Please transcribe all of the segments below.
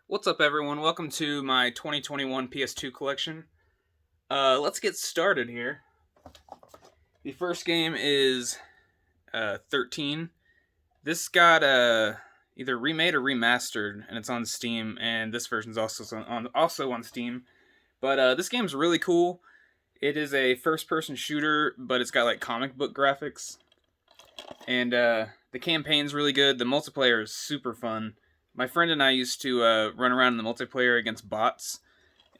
What's up, everyone? Welcome to my 2021 PS2 collection. Let's get started here. The first game is 13. This got either remade or remastered, and it's on Steam. And this version's also on Steam. But this game's really cool. It is a first-person shooter, but it's got like comic book graphics, and the campaign's really good. The multiplayer is super fun. My friend and I used to run around in the multiplayer against bots,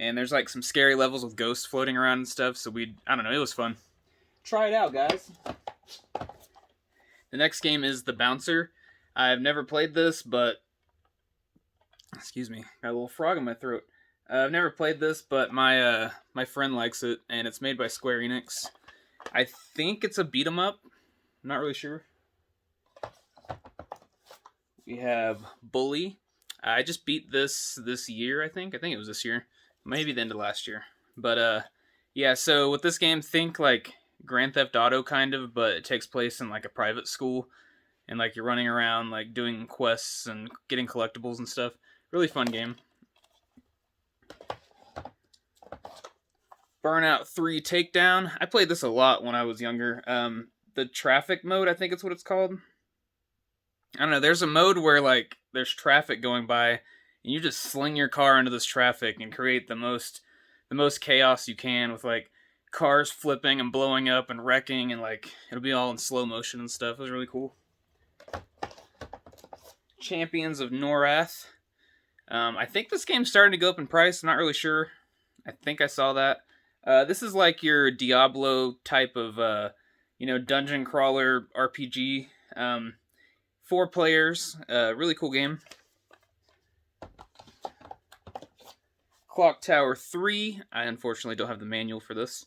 and there's like some scary levels with ghosts floating around and stuff, so I don't know, it was fun. Try it out, guys. The next game is The Bouncer. I've never played this, but... Excuse me, got a little frog in my throat. I've never played this, but my friend likes it, and it's made by Square Enix. I think it's a beat-em-up. I'm not really sure. We have Bully. I just beat this year, I think. I think it was this year. Maybe the end of last year. But, yeah, so with this game, think, like, Grand Theft Auto, kind of, but it takes place in, like, a private school. And, like, you're running around, like, doing quests and getting collectibles and stuff. Really fun game. Burnout 3 Takedown. I played this a lot when I was younger. The traffic mode, I think it's what it's called. I don't know, there's a mode where, like, there's traffic going by, and you just sling your car into this traffic and create the most chaos you can with, like, cars flipping and blowing up and wrecking, and, like, it'll be all in slow motion and stuff. It was really cool. Champions of Norath. I think this game's starting to go up in price. I'm not really sure. I think I saw that. This is like your Diablo type of, dungeon crawler RPG. 4 players, really cool game. Clock Tower 3. I unfortunately don't have the manual for this.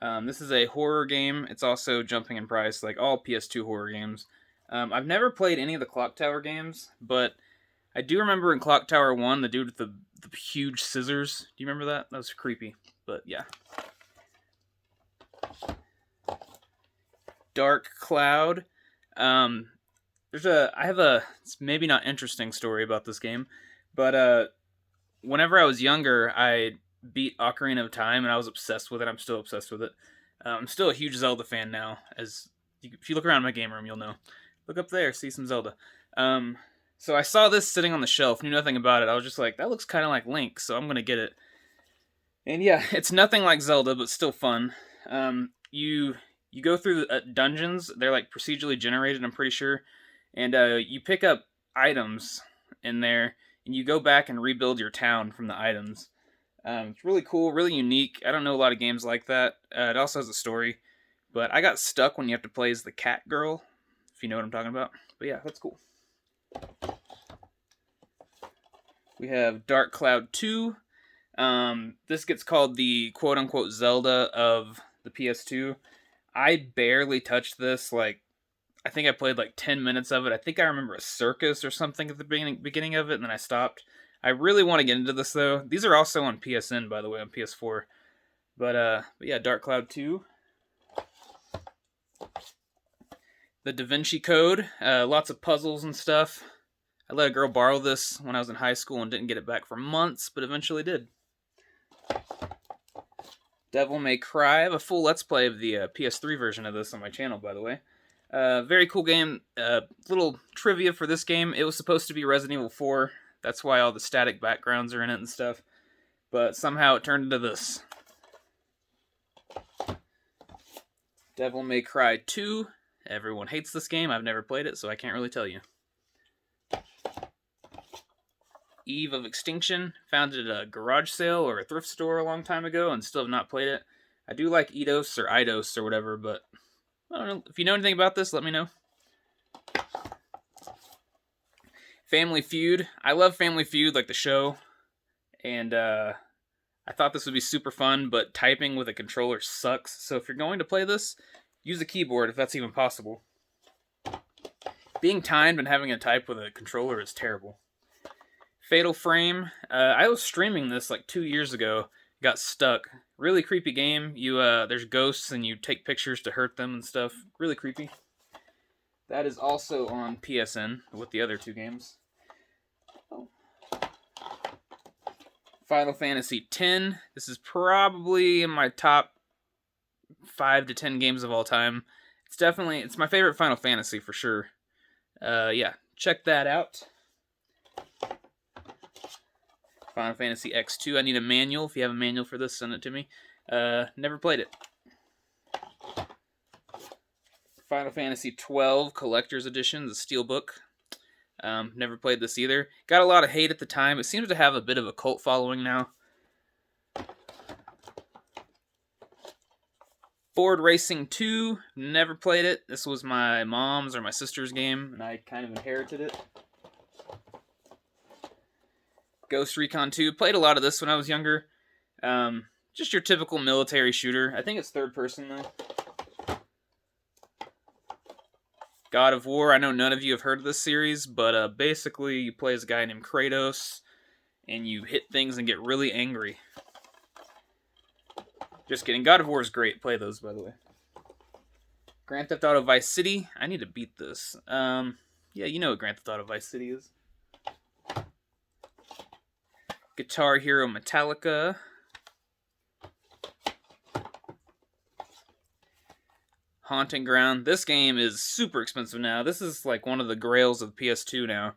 This is a horror game. It's also jumping in price, like all PS2 horror games. I've never played any of the Clock Tower games, but I do remember in Clock Tower 1, the dude with the huge scissors. Do you remember that? That was creepy, but yeah. Dark Cloud. I have a it's maybe not interesting story about this game, but whenever I was younger, I beat Ocarina of Time, and I was obsessed with it. I'm still obsessed with it. I'm still a huge Zelda fan now. If you look around my game room, you'll know. Look up there, see some Zelda. So I saw this sitting on the shelf, knew nothing about it. I was just like, that looks kind of like Link, so I'm gonna get it. And yeah, it's nothing like Zelda, but still fun. You go through dungeons. They're like procedurally generated, I'm pretty sure. And you pick up items in there, and you go back and rebuild your town from the items. It's really cool, really unique. I don't know a lot of games like that. It also has a story. But I got stuck when you have to play as the cat girl, if you know what I'm talking about. But yeah, that's cool. We have Dark Cloud 2. This gets called the quote-unquote Zelda of the PS2. I barely touched this, I think I played like 10 minutes of it. I think I remember a circus or something at the beginning of it, and then I stopped. I really want to get into this, though. These are also on PSN, by the way, on PS4. But yeah, Dark Cloud 2. The Da Vinci Code. Lots of puzzles and stuff. I let a girl borrow this when I was in high school and didn't get it back for months, but eventually did. Devil May Cry. I have a full Let's Play of the PS3 version of this on my channel, by the way. Very cool game. Little trivia for this game. It was supposed to be Resident Evil 4. That's why all the static backgrounds are in it and stuff. But somehow it turned into this. Devil May Cry 2. Everyone hates this game. I've never played it, so I can't really tell you. Eve of Extinction. Found it at a garage sale or a thrift store a long time ago and still have not played it. I do like Eidos or whatever, but I don't know. If you know anything about this, let me know. Family Feud. I love Family Feud, like the show. And I thought this would be super fun, but typing with a controller sucks. So if you're going to play this, use a keyboard if that's even possible. Being timed and having to type with a controller is terrible. Fatal Frame. I was streaming this like 2 years ago. Got stuck. Really creepy game. There's ghosts and you take pictures to hurt them and stuff. Really creepy. That is also on PSN with the other 2 games. Oh. Final Fantasy X. This is probably in my top 5 to 10 games of all time. It's my favorite Final Fantasy for sure. Yeah, check that out. Final Fantasy X2. I need a manual. If you have a manual for this, send it to me. Never played it. Final Fantasy 12 Collector's Edition, the Steelbook. Never played this either. Got a lot of hate at the time. It seems to have a bit of a cult following now. Ford Racing 2, never played it. This was my mom's or my sister's game, and I kind of inherited it. Ghost Recon 2, played a lot of this when I was younger. Just your typical military shooter. I think it's third person, though. God of War, I know none of you have heard of this series, but basically you play as a guy named Kratos, and you hit things and get really angry. Just kidding. God of War is great. Play those, by the way. Grand Theft Auto Vice City. I need to beat this. Yeah, you know what Grand Theft Auto Vice City is. Guitar Hero Metallica. Haunting Ground. This game is super expensive now. This is like one of the grails of PS2 now.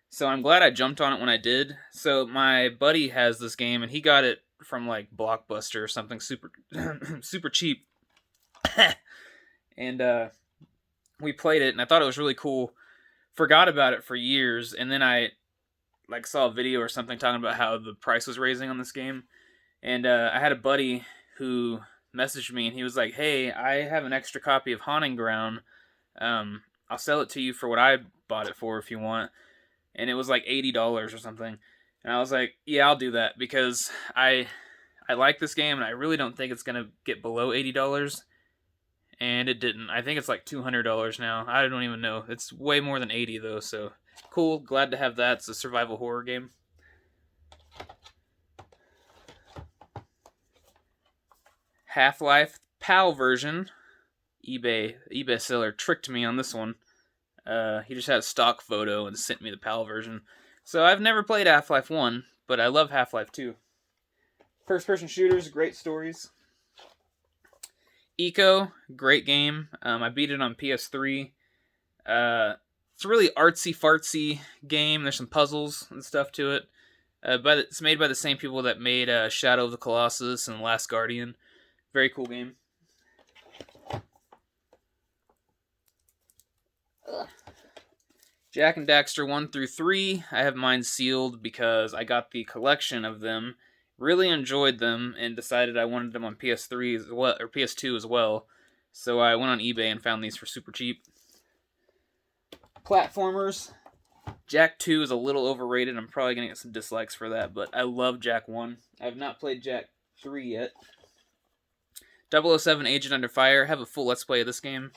So I'm glad I jumped on it when I did. So my buddy has this game, and he got it from like Blockbuster or something super super cheap. And we played it, and I thought it was really cool. Forgot about it for years, and then I like saw a video or something talking about how the price was raising on this game. And I had a buddy who messaged me, and he was like, "Hey, I have an extra copy of Haunting Ground. I'll sell it to you for what I bought it for if you want." And it was like $80 or something. And I was like, yeah, I'll do that, because I like this game, and I really don't think it's going to get below $80. And it didn't. I think it's like $200 now. I don't even know. It's way more than 80 though, so cool. Glad to have that. It's a survival horror game. Half-Life PAL version. eBay seller tricked me on this one. He just had a stock photo and sent me the PAL version. So I've never played Half-Life 1, but I love Half-Life 2. First-person shooters, great stories. Eco, great game. I beat it on PS3. It's a really artsy-fartsy game. There's some puzzles and stuff to it. But it's made by the same people that made Shadow of the Colossus and Last Guardian. Very cool game. Jak and Daxter 1 through 3. I have mine sealed because I got the collection of them. Really enjoyed them and decided I wanted them on PS3 as well, or PS2 as well. So I went on eBay and found these for super cheap. Platformers. Jak 2 is a little overrated. I'm probably going to get some dislikes for that, but I love Jak 1. I have not played Jak 3 yet. 007 Agent Under Fire. I have a full Let's Play of this game.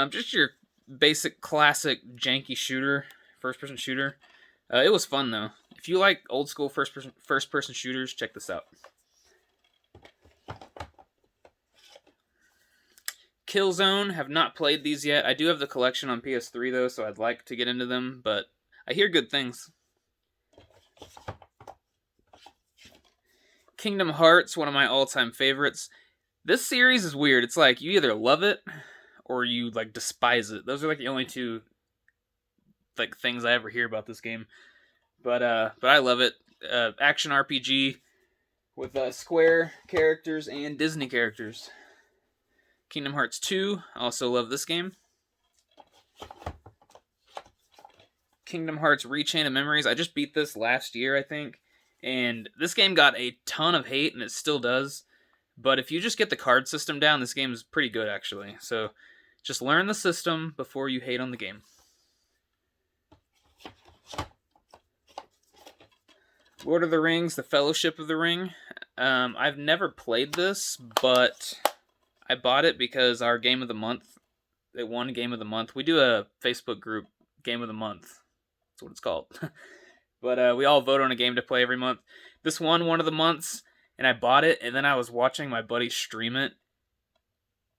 Just your basic, classic, janky shooter. First-person shooter. It was fun, though. If you like old school first-person shooters, check this out. Killzone, have not played these yet. I do have the collection on PS3, though, so I'd like to get into them, but I hear good things. Kingdom Hearts, one of my all-time favorites. This series is weird. It's like, you either love it, or you, like, despise it. Those are, like, the only two, like, things I ever hear about this game. But I love it. Action RPG with Square characters and Disney characters. Kingdom Hearts 2, also love this game. Kingdom Hearts Rechain of Memories. I just beat this last year, I think. And this game got a ton of hate, and it still does. But if you just get the card system down, this game is pretty good, actually. So just learn the system before you hate on the game. Lord of the Rings, The Fellowship of the Ring. I've never played this, but I bought it because our Game of the Month, it won Game of the Month. We do a Facebook group, Game of the Month. That's what it's called. But we all vote on a game to play every month. This won one of the months, and I bought it, and then I was watching my buddy stream it,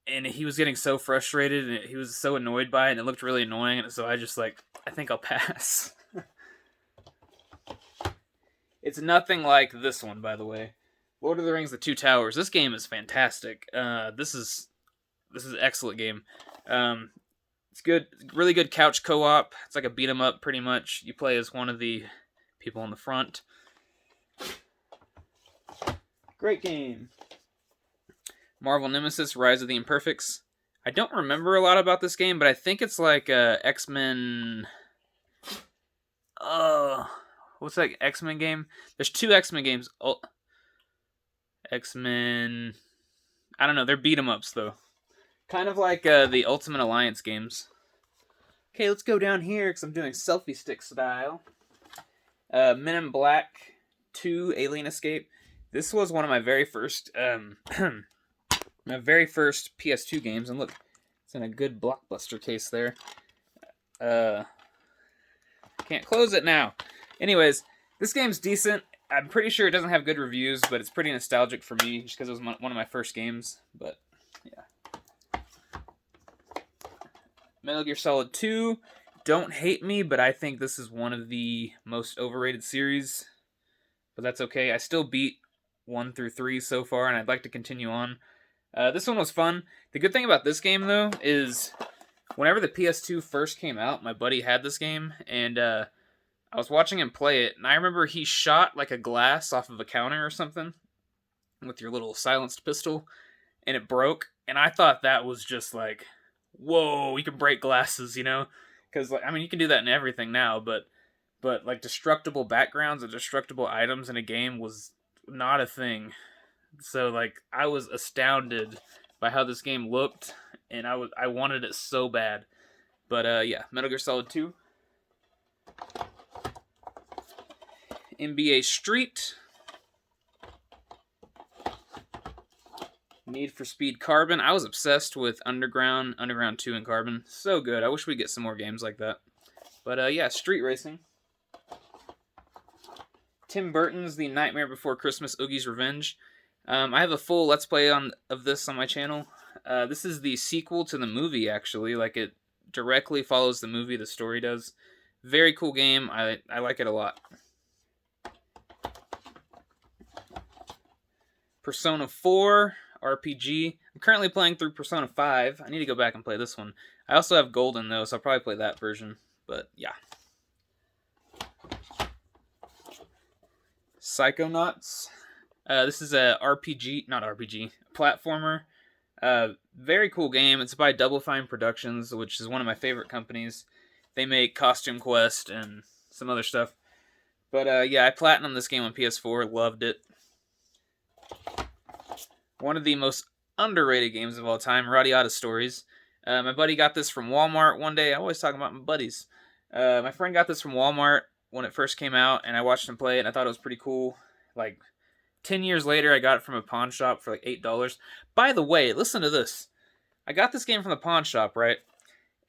and he was getting so frustrated, and he was so annoyed by it, and it looked really annoying, and so I just like, I think I'll pass. It's nothing like this one, by the way. Lord of the Rings: The Two Towers. This game is fantastic. This is an excellent game. Um, it's good, really good couch co-op. It's like a beat 'em up, pretty much. You play as one of the people on the front. Great game. Marvel Nemesis: Rise of the Imperfects. I don't remember a lot about this game, but I think it's like X-Men. What's that X-Men game? There's two X-Men games. Oh, X-Men. I don't know. They're beat 'em ups though. Kind of like the Ultimate Alliance games. Okay, let's go down here because I'm doing selfie stick style. Men in Black 2: Alien Escape. This was one of my very first my very first PS2 games, and look, it's in a good Blockbuster case there. Can't close it now. Anyways, this game's decent. I'm pretty sure it doesn't have good reviews, but it's pretty nostalgic for me just because it was one of my first games. But yeah. Metal Gear Solid 2. Don't hate me, but I think this is one of the most overrated series. But that's okay. I still beat 1 through 3 so far, and I'd like to continue on. This one was fun. The good thing about this game, though, is whenever the PS2 first came out, my buddy had this game, and I was watching him play it, and I remember he shot like a glass off of a counter or something with your little silenced pistol, and it broke, and I thought that was just like, whoa, you can break glasses, you know? Because, like, I mean, you can do that in everything now, but like, destructible backgrounds and destructible items in a game was not a thing. So, like, I was astounded by how this game looked, and I wanted it so bad. But, yeah, Metal Gear Solid 2. NBA Street. Need for Speed Carbon. I was obsessed with Underground 2, and Carbon. So good. I wish we'd get some more games like that. But, yeah, Street Racing. Tim Burton's The Nightmare Before Christmas, Oogie's Revenge. I have a full Let's Play of this on my channel. This is the sequel to the movie, actually. Like, it directly follows the movie, the story does. Very cool game. I like it a lot. Persona 4 RPG. I'm currently playing through Persona 5. I need to go back and play this one. I also have Golden, though, so I'll probably play that version. But, yeah. Psychonauts. This is a platformer. Very cool game. It's by Double Fine Productions, which is one of my favorite companies. They make Costume Quest and some other stuff. But yeah, I platinumed this game on PS4. Loved it. One of the most underrated games of all time, Radiata Stories. My buddy got this from Walmart one day. I always talk about my buddies. My friend got this from Walmart when it first came out, and I watched him play it, and I thought it was pretty cool. Like, 10 years later, I got it from a pawn shop for like $8. By the way, listen to this. I got this game from the pawn shop, right?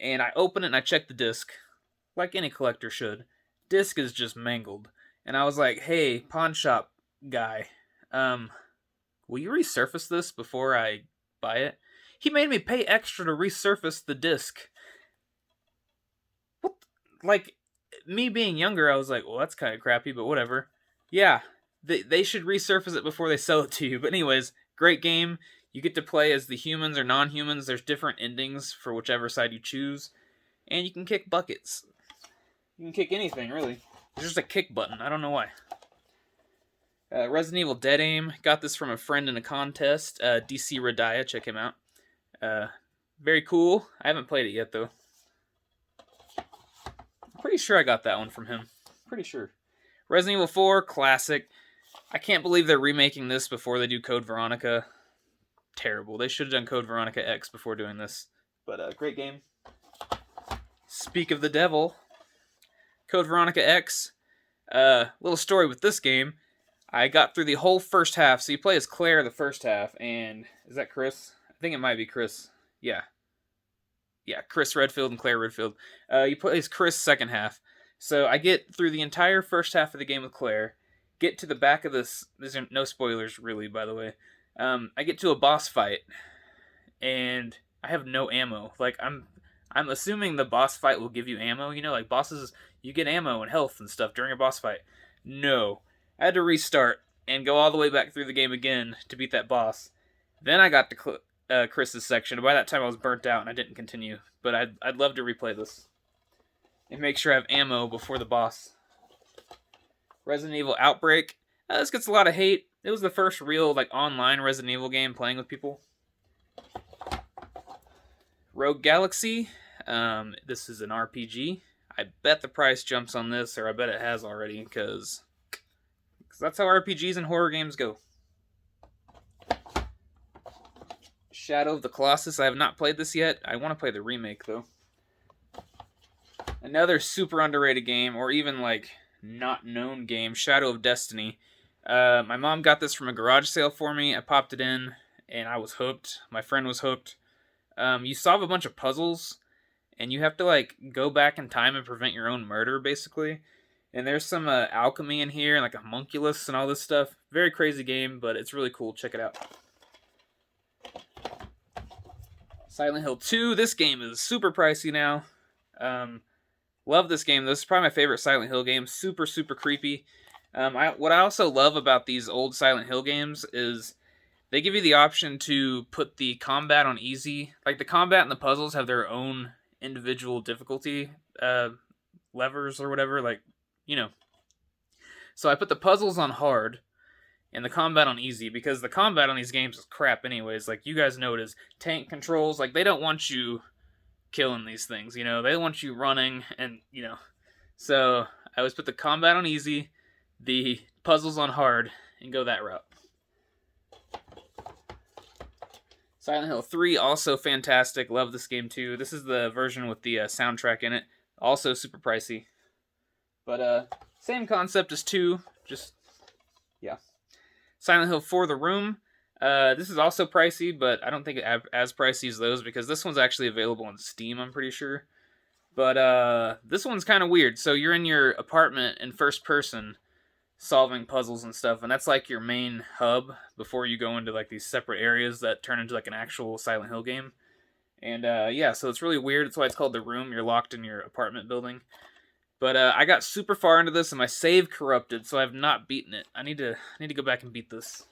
And I open it and I check the disc, like any collector should. Disc is just mangled. And I was like, hey, pawn shop guy, will you resurface this before I buy it? He made me pay extra to resurface the disc. What? Like, me being younger, I was like, well, that's kind of crappy, but whatever. Yeah, they should resurface it before they sell it to you. But anyways, great game. You get to play as the humans or non-humans. There's different endings for whichever side you choose. And you can kick buckets. You can kick anything, really. There's just a kick button. I don't know why. Resident Evil Dead Aim. Got this from a friend in a contest. DC Radia. Check him out. Very cool. I haven't played it yet, though. I'm pretty sure I got that one from him. Pretty sure. Resident Evil 4. Classic. I can't believe they're remaking this before they do Code Veronica. Terrible. They should have done Code Veronica X before doing this. But, great game. Speak of the devil. Code Veronica X. Little story with this game. I got through the whole first half. So you play as Claire the first half, and is that Chris? I think it might be Chris. Yeah. Yeah, Chris Redfield and Claire Redfield. You play as Chris second half. So I get through the entire first half of the game with Claire. Get to the back of this. There's no spoilers, really, by the way. I get to a boss fight, and I have no ammo. Like, I'm assuming the boss fight will give you ammo. You know, like bosses, you get ammo and health and stuff during a boss fight. No. I had to restart and go all the way back through the game again to beat that boss. Then I got to Chris's section. By that time I was burnt out and I didn't continue. But I'd love to replay this and make sure I have ammo before the boss. Resident Evil Outbreak. This gets a lot of hate. It was the first real online Resident Evil game playing with people. Rogue Galaxy. This is an RPG. I bet the price jumps on this, or I bet it has already, because that's how RPGs and horror games go. Shadow of the Colossus. I have not played this yet. I want to play the remake, though. Another super underrated game, or even not known game, Shadow of Destiny. My mom got this from a garage sale for me. I popped it in, and I was hooked. My friend was hooked. You solve a bunch of puzzles, and you have to go back in time and prevent your own murder, basically. And there's some alchemy in here, and a homunculus and all this stuff. Very crazy game, but it's really cool. Check it out. Silent Hill 2. This game is super pricey now. Love this game. This is probably my favorite Silent Hill game. Super, super creepy. What I also love about these old Silent Hill games is they give you the option to put the combat on easy. The combat and the puzzles have their own individual difficulty levers or whatever. So I put the puzzles on hard and the combat on easy, because the combat on these games is crap anyways. You guys know it is. Tank controls, they don't want you killing these things, they want you running, and so I always put the combat on easy, the puzzles on hard, and go that route. Silent Hill 3, also fantastic. Love this game too. This is the version with the soundtrack in it. Also super pricey. But same concept as 2, just yeah. Silent Hill 4, The Room. This is also pricey, but I don't think as pricey as those, because this one's actually available on Steam, I'm pretty sure. But this one's kind of weird. So you're in your apartment in first person, solving puzzles and stuff, and that's your main hub before you go into these separate areas that turn into an actual Silent Hill game. And yeah, so it's really weird. That's why it's called The Room. You're locked in your apartment building. But I got super far into this, and my save corrupted, so I have not beaten it. I need to go back and beat this.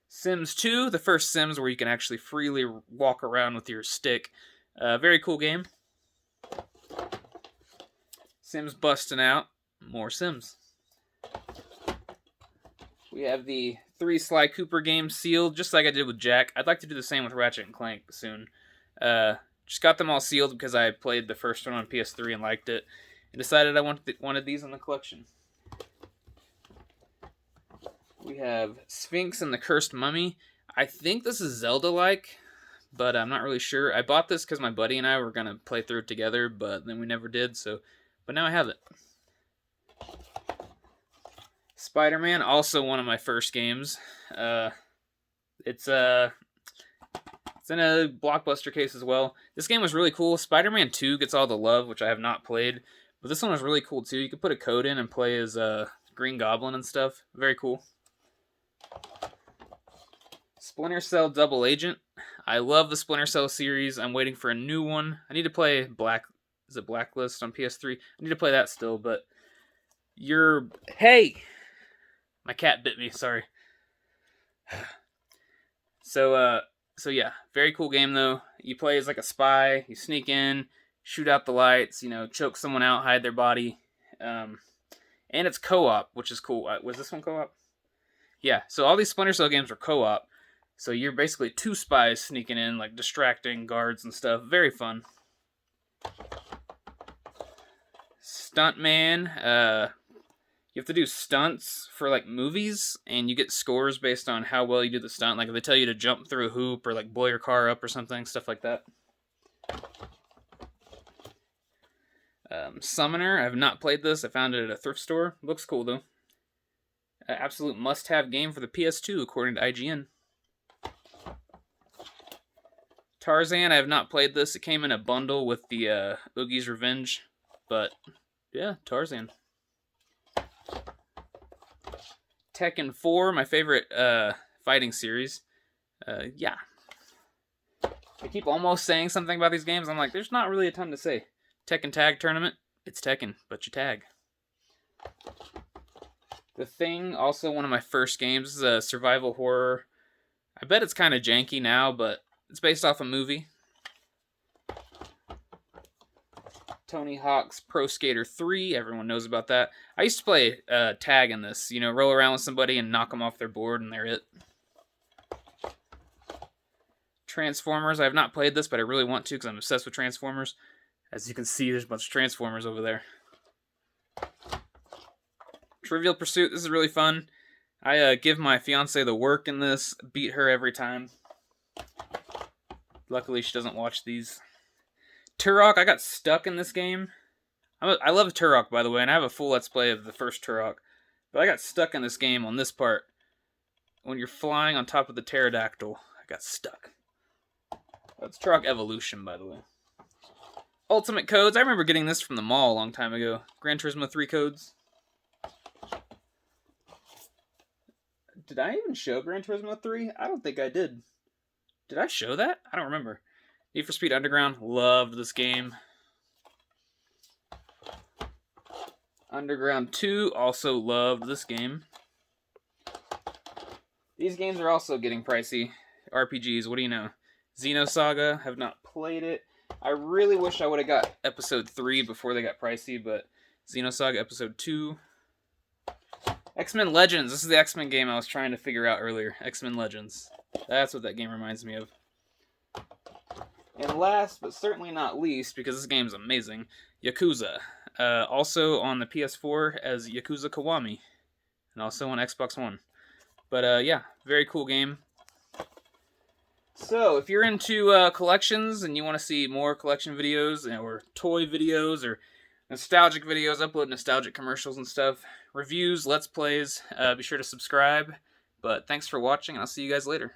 Sims 2, the first Sims where you can actually freely walk around with your stick. Very cool game. Sims busting out. More Sims. We have the 3 Sly Cooper games sealed, just like I did with Jack. I'd like to do the same with Ratchet and Clank soon. Just got them all sealed because I played the first one on PS3 and liked it, and decided I wanted these in the collection. We have Sphinx and the Cursed Mummy. I think this is Zelda-like, but I'm not really sure. I bought this because my buddy and I were going to play through it together, but then we never did, but now I have it. Spider-Man, also one of my first games. It's in a Blockbuster case as well. This game was really cool. Spider-Man 2 gets all the love, which I have not played, but this one was really cool too. You could put a code in and play as Green Goblin and stuff. Very cool. Splinter Cell Double Agent. I love the Splinter Cell series. I'm waiting for a new one. I need to play Blacklist on PS3? I need to play that still, but Hey! My cat bit me, sorry. So yeah, very cool game though. You play as a spy, you sneak in, shoot out the lights, choke someone out, hide their body. And it's co-op, which is cool. Was this one co-op? Yeah, so all these Splinter Cell games are co-op. So you're basically 2 spies sneaking in, distracting guards and stuff. Very fun. Stuntman. You have to do stunts for movies, and you get scores based on how well you do the stunt. If they tell you to jump through a hoop or blow your car up or something, stuff like that. Summoner. I have not played this. I found it at a thrift store. Looks cool though. Absolute must-have game for the PS2 according to IGN. Tarzan. I have not played this. It came in a bundle with the Oogie's Revenge, but yeah, Tarzan. Tekken 4, my favorite fighting series. Yeah. I keep almost saying something about these games. I'm there's not really a ton to say. Tekken Tag Tournament. It's Tekken, but you tag. The Thing, also one of my first games. This is a survival horror. I bet it's kind of janky now, but it's based off a movie. Tony Hawk's Pro Skater 3, everyone knows about that. I used to play tag in this, roll around with somebody and knock them off their board and they're it. Transformers, I have not played this, but I really want to because I'm obsessed with Transformers. As you can see, there's a bunch of Transformers over there. Trivial Pursuit, this is really fun. I give my fiance the work in this, beat her every time. Luckily, she doesn't watch these. Turok, I got stuck in this game. I love Turok, by the way, and I have a full Let's Play of the first Turok. But I got stuck in this game on this part. When you're flying on top of the pterodactyl, I got stuck. That's Turok Evolution, by the way. Ultimate Codes, I remember getting this from the mall a long time ago. Gran Turismo 3 codes. Did I even show Gran Turismo 3? I don't think I did. Did I show that? I don't remember. Need for Speed Underground, loved this game. Underground 2, also loved this game. These games are also getting pricey. RPGs, what do you know? Xenosaga, have not played it. I really wish I would have got Episode 3 before they got pricey, but Xenosaga Episode 2. X-Men Legends, this is the X-Men game I was trying to figure out earlier. X-Men Legends. That's what that game reminds me of. And last, but certainly not least, because this game is amazing, Yakuza. Also on the PS4 as Yakuza Kiwami. And also on Xbox One. But yeah, very cool game. So, if you're into collections and you want to see more collection videos or toy videos or nostalgic videos, upload nostalgic commercials and stuff, reviews, let's plays, be sure to subscribe. But thanks for watching, and I'll see you guys later.